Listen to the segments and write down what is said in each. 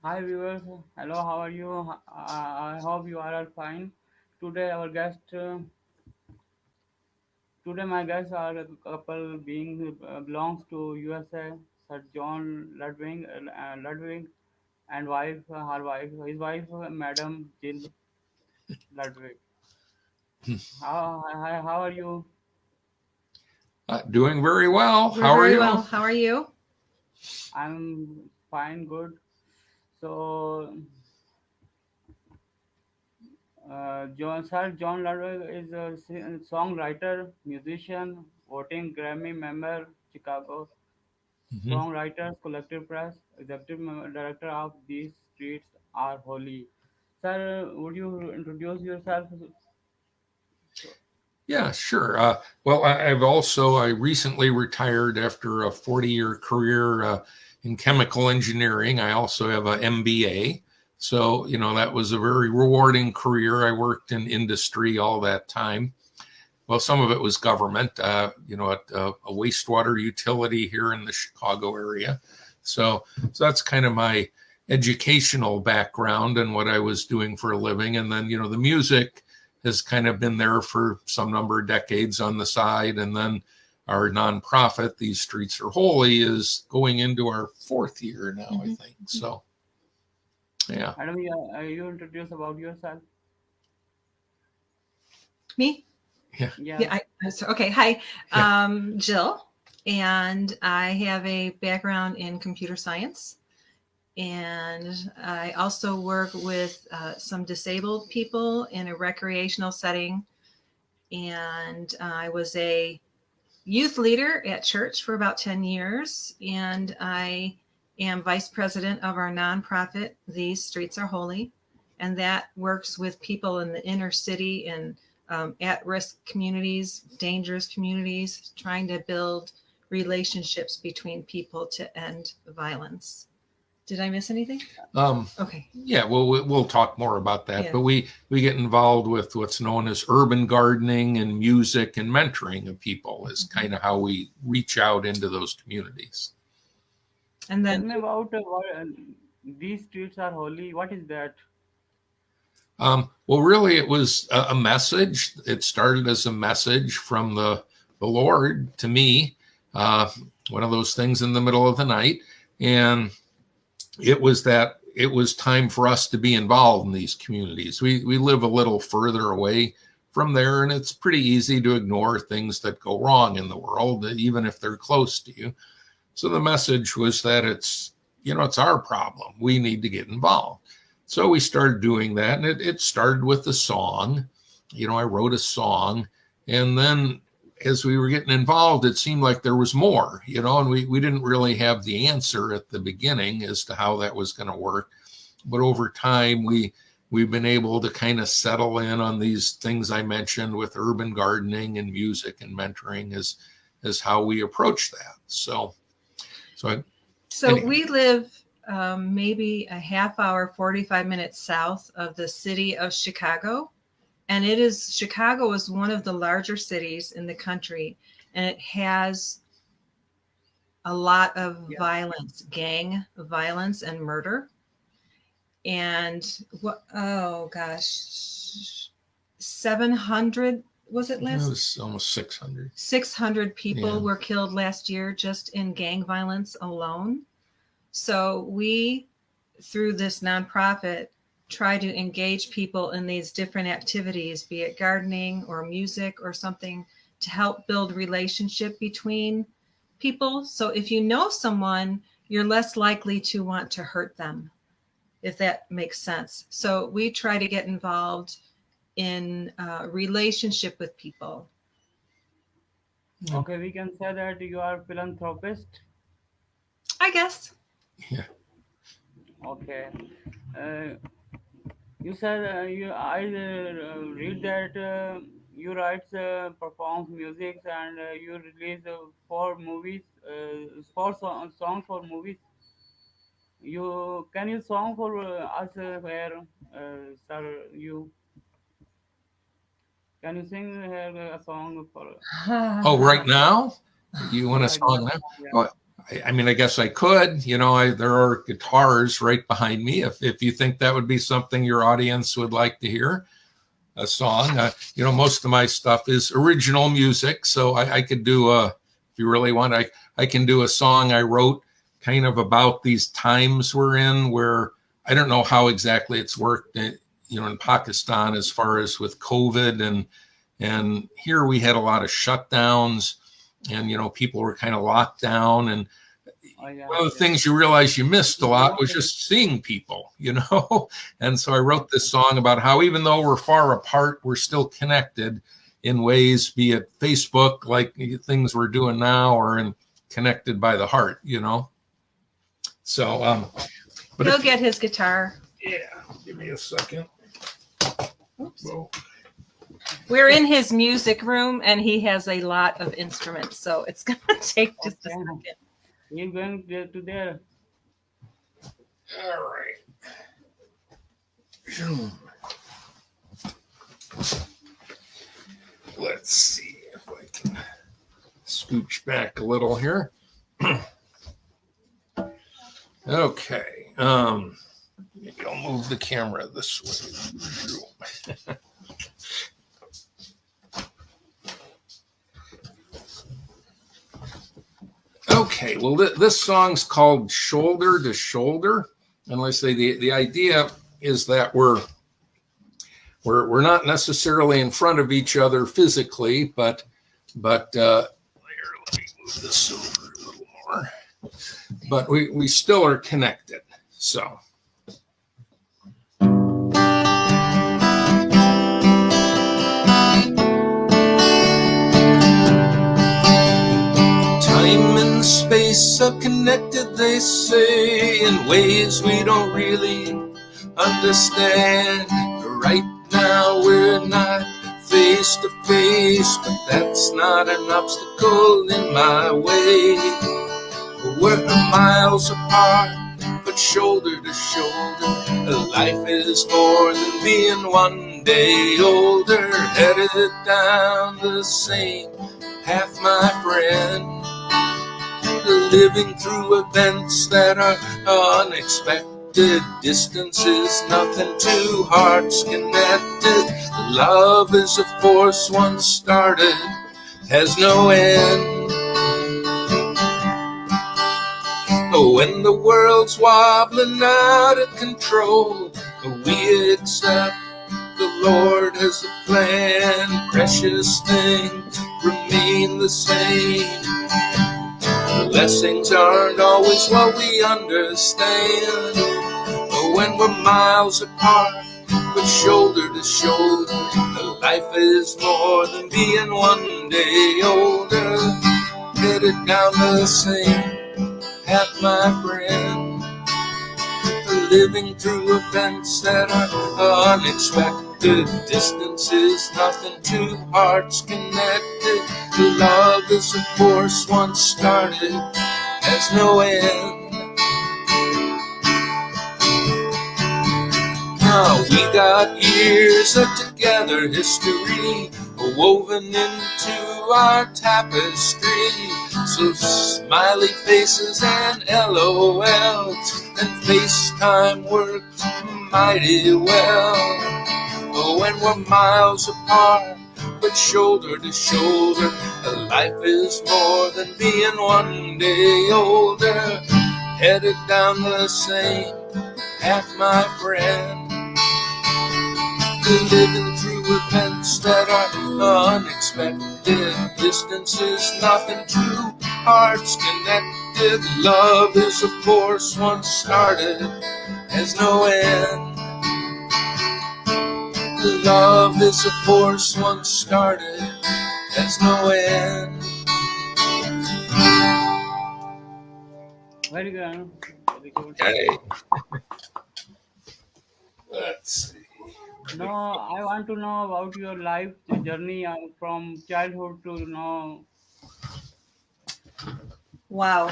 Hi viewers, hello, how are you? I hope you are all fine. Today our guest, today my guests are a couple being belongs to USA Sir John Ludwig, Ludwig and wife, her wife, his wife, Madam Jill Ludwig. How are you? Doing very well. We're How are very you? well. How are you? I'm fine, good. So Sir John Ludwig is a songwriter, musician, voting Grammy member, Chicago Mhm. Songwriters Collective Press, executive director of These Streets Are Holy. Sir, would you introduce yourself? Yeah, sure. I recently retired after a 40-year career in chemical engineering. I also have an MBA. So, that was a very rewarding career. I worked in industry all that time. Well, some of it was government, at a wastewater utility here in the Chicago area. So that's kind of my educational background and what I was doing for a living. And then, the music has kind of been there for some number of decades on the side. And then our nonprofit, These Streets Are Holy, is going into our fourth year now, I think. So, yeah. Madam, you introduce about yourself. Me? Yeah. Yeah. Yeah. Okay. Hi, Yeah. Jill, and I have a background in computer science, and I also work with some disabled people in a recreational setting. And I was a youth leader at church for about 10 years, and I am vice president of our nonprofit, These Streets Are Holy, and that works with people in the inner city and at-risk communities, dangerous communities, trying to build relationships between people to end violence. Did I miss anything? Okay. Yeah, well, we'll talk more about that. Yeah. But we get involved with what's known as urban gardening and music and mentoring of people is kind of how we reach out into those communities. And Tell then me about These Streets Are Holy. What is that? Well, really, it was a message. It started as a message from the Lord to me, uh, one of those things in the middle of the night, and it was time for us to be involved in these communities. We live a little further away from there, and it's pretty easy to ignore things that go wrong in the world, even if they're close to you. So the message was that it's our problem. We need to get involved. So we started doing that, and it started with a song. I wrote a song, and then as we were getting involved, it seemed like there was more, and we didn't really have the answer at the beginning as to how that was going to work. But over time, we've been able to kind of settle in on these things I mentioned with urban gardening and music and mentoring as how we approach that. So anyway. we live maybe a half hour, 45 minutes south of the city of Chicago. And Chicago is one of the larger cities in the country, and it has a lot of Yeah. violence, gang violence and murder. And oh gosh, 700, was it It last? was almost 600. 600 people Yeah. were killed last year just in gang violence alone. So we, through this nonprofit, try to engage people in these different activities, be it gardening or music or something, to help build relationship between people. So if you know someone, you're less likely to want to hurt them, if that makes sense. So we try to get involved in relationship with people. Okay, we can say that you are philanthropist. I guess. Yeah. Okay. Uh, you said you. I read that you write, performs music, and you release four movies, songs for movies. You can you song for us here, sir? You can you sing here a song for Oh, right now? You want a right now? song now? Yeah. Well, I mean, I guess I could. There are guitars right behind me. If you think that would be something your audience would like to hear, a song. Most of my stuff is original music, so I could do if you really want, I can do a song I wrote kind of about these times we're in, where I don't know how exactly it's worked, in Pakistan as far as with COVID, and here we had a lot of shutdowns, and people were kind of locked down, and Oh yeah, one of the yeah. things you realize you missed a lot was just seeing people, And so I wrote this song about how even though we're far apart, we're still connected in ways, be it Facebook, like things we're doing now, or connected by the heart, So, but He'll get his guitar. yeah, give me a second. Oops. Whoa. We're in his music room, and he has a lot of instruments, so it's going to take just a Okay. second. You're going to there. All right. Let's see if I can scooch back a little here. Okay. Maybe I'll move the camera this way. Okay, well, this song's called Shoulder to Shoulder. And let's say the idea is that we're not necessarily in front of each other physically, but here, let me move this over a little more. But we still are connected. So. Time and space are connected, they say, in ways we don't really understand. Right now we're not face to face, but that's not an obstacle in my way. We're miles apart, but shoulder to shoulder. Life is more than being one day older. Headed down the same path, my friend. Living through events that are unexpected. Distance is nothing, two hearts connected. Love is a force once started, has no end. When the world's wobbling out of control, we accept the Lord has a plan. Precious things remain the same. Blessings aren't always what we understand. When we're miles apart, but shoulder to shoulder, life is more than being one day older. Headed down the same path, my friend. Living through events that are unexpected. Distance is nothing, two hearts connected. Love is a force once started, has no end. Now we got years of together history woven into our tapestry. So smiley faces and LOLs and FaceTime worked mighty well. When we're miles apart, but shoulder to shoulder, life is more than being one day older. Headed down the same path, my friend. Living through events that are unexpected. Distance is nothing, two hearts connected. Love is a force once started, has no end. Love is a force once started, has no end. Very good. Very good. Okay. Let's see. No, I want to know about your life journey from childhood to Wow.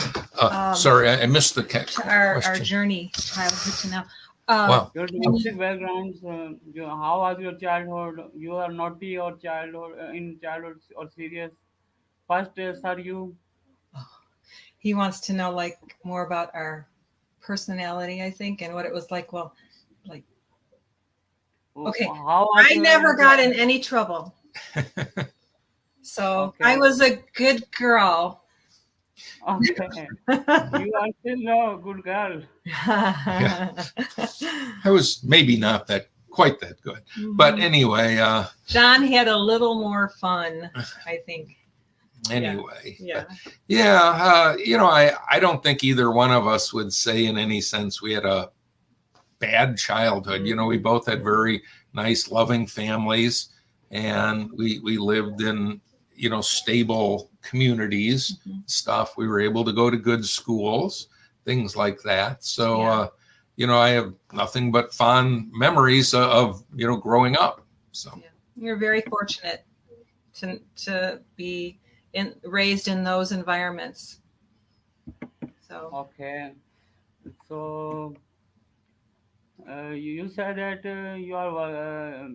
Sorry, I missed the Our question. journey, childhood to now. Wow. your domestic backgrounds. How was your childhood? You are naughty or childhood in childhood or serious? First, sir, you. he wants to know like more about our personality, I think, and what it was like. Well, like, okay, How I was never got in any trouble. So I Okay. was a good girl. Okay. You are still a good girl. I was maybe not quite that good, but anyway. John had a little more fun, I think. Anyway, Yeah. I don't think either one of us would say in any sense we had a bad childhood. We both had very nice, loving families, and we lived in stable communities, stuff. We were able to go to good schools, things like that. So I have nothing but fond memories of growing up. So you're very fortunate to be raised in those environments. So Okay. So you said that you are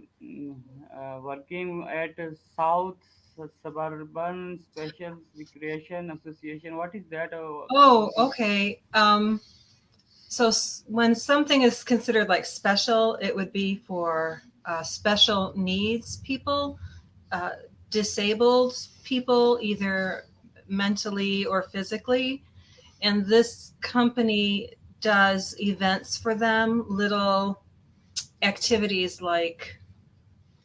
working at South Suburban Special Recreation Association. What is that? Oh, okay. So when something is considered like special, it would be for special needs people, disabled people, either mentally or physically. And this company does events for them, little activities like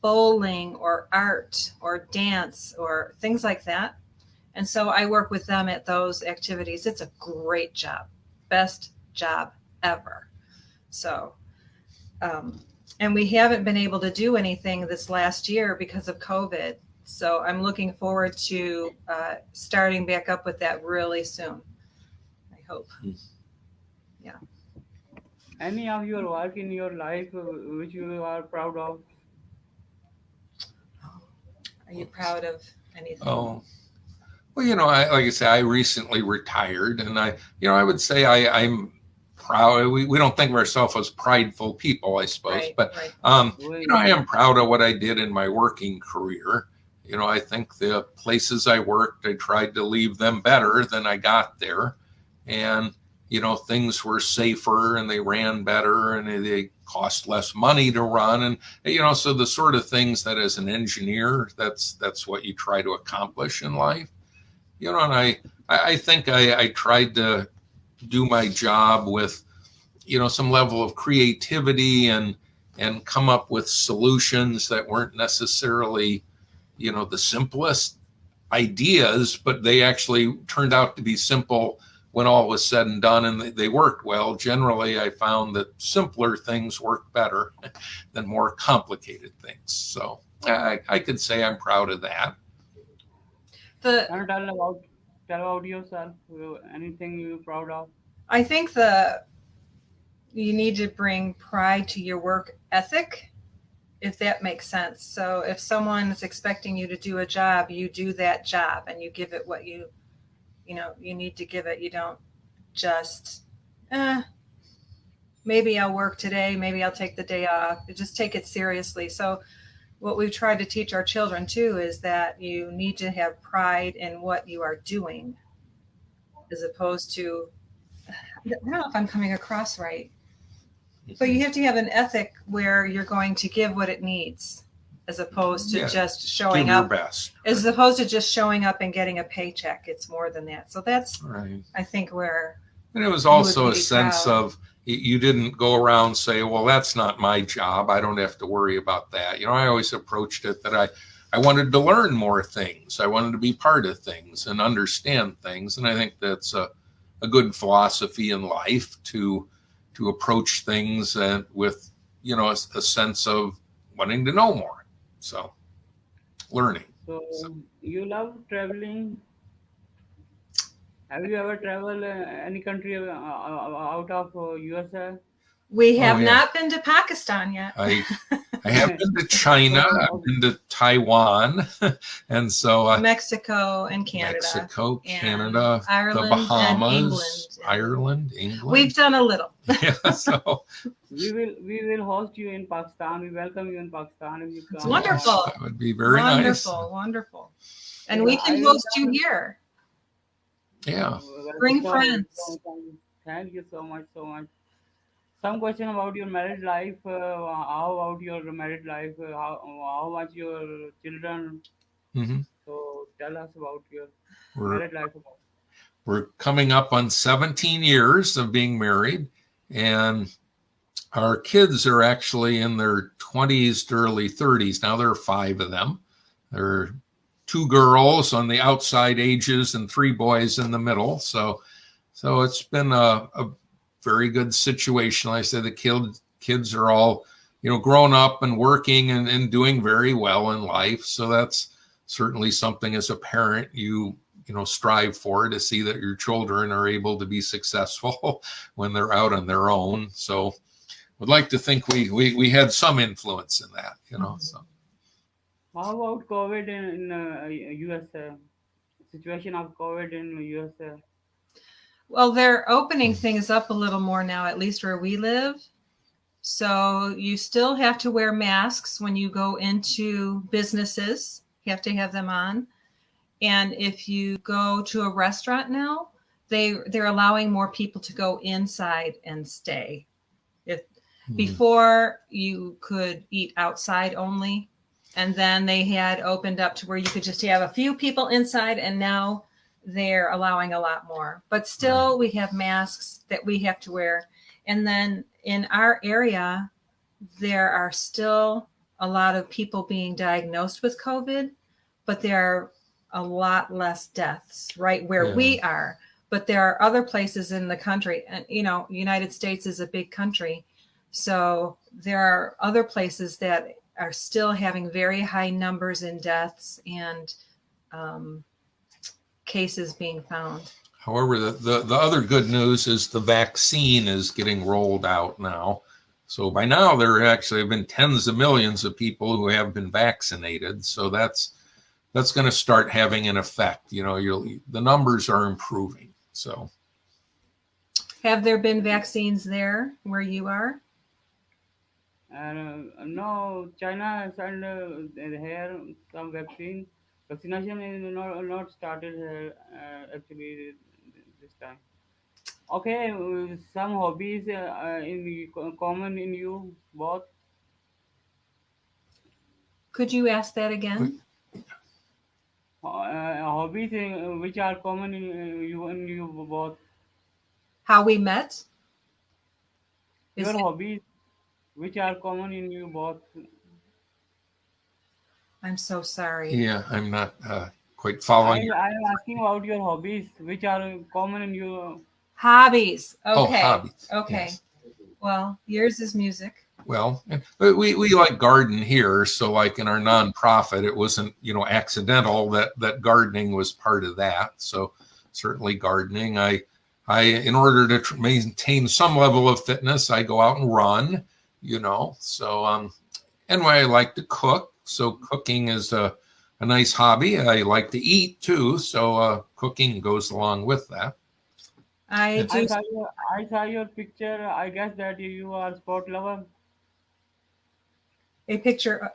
bowling or art or dance or things like that. And so I work with them at those activities. It's a great job, best job ever. So, and we haven't been able to do anything this last year because of COVID. So I'm looking forward to starting back up with that really soon. I hope. Yeah. Any of your work in your life which you are proud of? Are you proud of anything? Oh, well, like I say, I recently retired, and I would say I'm proud. We don't think of ourselves as prideful people, I suppose, Right, but right. I am proud of what I did in my working career. I think the places I worked, I tried to leave them better than I got there, and things were safer and they ran better and they cost less money to run, and so the sort of things that as an engineer, that's what you try to accomplish in life. And I think I tried to do my job with, some level of creativity and come up with solutions that weren't necessarily, the simplest ideas, but they actually turned out to be simple when all was said and done, and they worked well. Generally, I found that simpler things work better than more complicated things. So I could say I'm proud of that. Can you tell about yourself? Anything you're proud of? I think you need to bring pride to your work ethic, if that makes sense. So if someone is expecting you to do a job, you do that job and you give it what you need to give it. You don't just, maybe I'll work today, maybe I'll take the day off. You just take it seriously. So what we've tried to teach our children too is that you need to have pride in what you are doing, as opposed to, I don't know if I'm coming across right, but you have to have an ethic where you're going to give what it needs, as opposed to just showing give up. Your best. As opposed to just showing up and getting a paycheck. It's more than that. So that's, right. I think, where. And it was also a sense of, you didn't go around say, well, that's not my job, I don't have to worry about that. I always approached it that I wanted to learn more things. I wanted to be part of things and understand things. And I think that's a good philosophy in life, to approach things with, a sense of wanting to know more. So learning. So you love traveling. Have you ever traveled any country out of USA? We have not been to Pakistan yet. I have been to China, I've been to Taiwan, and so Mexico and Canada. Canada, Ireland, the and Bahamas, England. England. We've done a little. Yeah, so we will host you in Pakistan. We welcome you in Pakistan if you come. It's wonderful. That would be very nice. Wonderful. And we can host you here. Yeah. Bring So, friends. thank you so much, so much. Some question about your married life. How about your married life? How much your children? Hmm. So tell us about your We're married life. we're coming up on 17 years of being married, and our kids are actually in their 20s to early 30s. Now there are 5 of them. There are 2 girls on the outside ages and 3 boys in the middle. So it's been a very good situation. Like I said, the kids are all, grown up and working and doing very well in life. So that's certainly something as a parent strive for, to see that your children are able to be successful when they're out on their own. So would like to think we had some influence in that, So How about COVID in USA? Situation of COVID in USA. Well, they're opening things up a little more now, at least where we live. So you still have to wear masks when you go into businesses. You have to have them on. And if you go to a restaurant now, they're allowing more people to go inside and stay. If before you could eat outside only, and then they had opened up to where you could just have a few people inside, and now they're allowing a lot more. But still, we have masks that we have to wear. And then in our area, there are still a lot of people being diagnosed with COVID, but there are a lot less deaths right where we are. But there are other places in the country, and United States is a big country. So there are other places that are still having very high numbers in deaths and cases being found. However, the other good news is the vaccine is getting rolled out now. So by now there actually have been tens of millions of people who have been vaccinated. So that's going to start having an effect. The numbers are improving. So have there been vaccines there where you are? No, China has sent here some vaccine. Vaccination is not started here actually this time. Okay, some hobbies in common in you both. Could you ask that again? Hobbies which are common in you both. How we met? Your hobbies which are common in you both. I'm so sorry. Yeah, I'm not quite following. I'm asking about your hobbies which are common in you. Hobbies. Okay. Oh, hobbies. Okay. Yes. Well, yours is music. Well, we like garden here. So like in our nonprofit, it wasn't, accidental that gardening was part of that. So certainly gardening. I in order to maintain some level of fitness, I go out and run, so, and I like to cook. So cooking is a nice hobby. I like to eat too. So cooking goes along with that. I saw your picture. I guess that you are sport lover. A picture.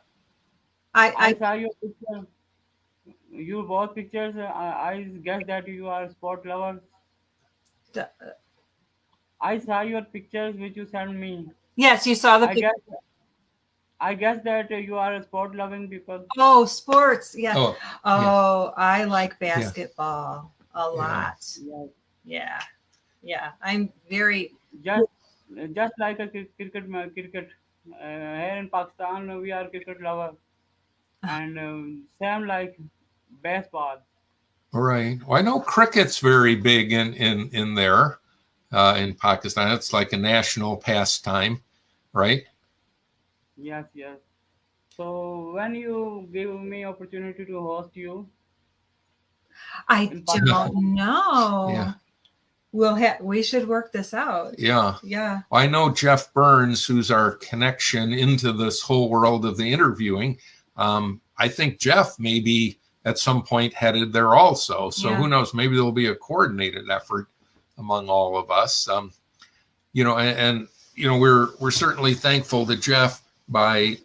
I saw your picture. You both pictures. I guess that you are sport lovers. I saw your pictures which you sent me. Yes, you saw the picture. I guess that you are sport loving people. Oh, sports. Yeah. Oh, yeah. I like basketball a lot. Yeah. Yeah. I'm very just like a cricket. Here in Pakistan, we are cricket lover, and same like baseball. all right. Well, I know cricket's very big in there in Pakistan. It's like a national pastime, right? Yes. So when you give me opportunity to host you, I don't know. Yeah. We should work this out. Yeah. Yeah. Well, I know Jeff Burns, who's our connection into this whole world of the interviewing. I think Jeff maybe at some point headed there also. So who knows? Maybe there'll be a coordinated effort among all of us. We're certainly thankful to Jeff by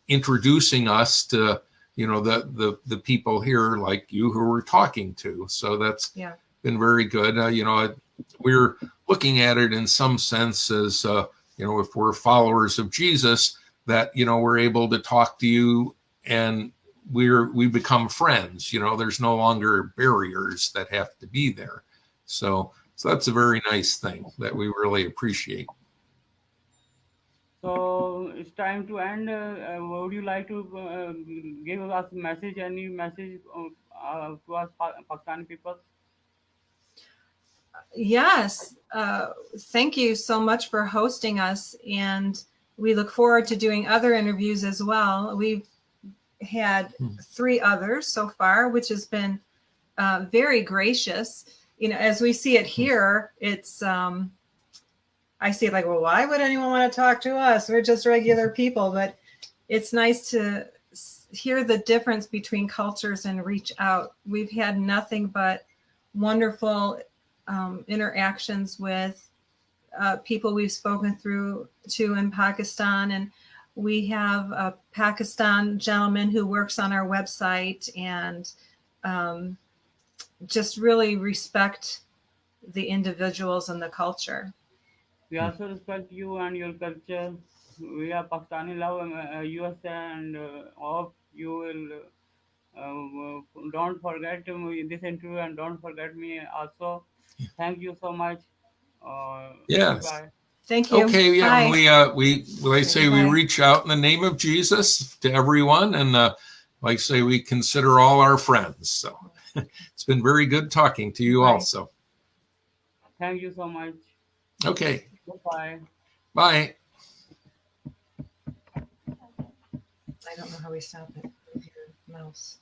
introducing us to the people here like you who we're talking to. So that's been very good. We're looking at it in some sense as, if we're followers of Jesus, that, we're able to talk to you and we become friends. There's no longer barriers that have to be there. So that's a very nice thing that we really appreciate. So it's time to end. Would you like to give us any message to us Pakistani people? Yes. Thank you so much for hosting us. And we look forward to doing other interviews as well. We've had 3 others so far, which has been very gracious. As we see it here, it's, I see it like, well, why would anyone want to talk to us? We're just regular people. But it's nice to hear the difference between cultures and reach out. We've had nothing but wonderful interactions with people we've spoken to in Pakistan. And we have a Pakistan gentleman who works on our website and just really respect the individuals and the culture. We also respect you and your culture. We are Pakistani love USA and hope you will don't forget this interview and don't forget me also. Thank you so much. Yes. Goodbye. Thank you. Okay. Yeah. Bye. And we say we Bye. reach out in the name of Jesus to everyone, and like I say, we consider all our friends. So it's been very good talking to you Bye. also. Thank you so much. Okay. Goodbye. Bye. I don't know how we stop it with your mouse.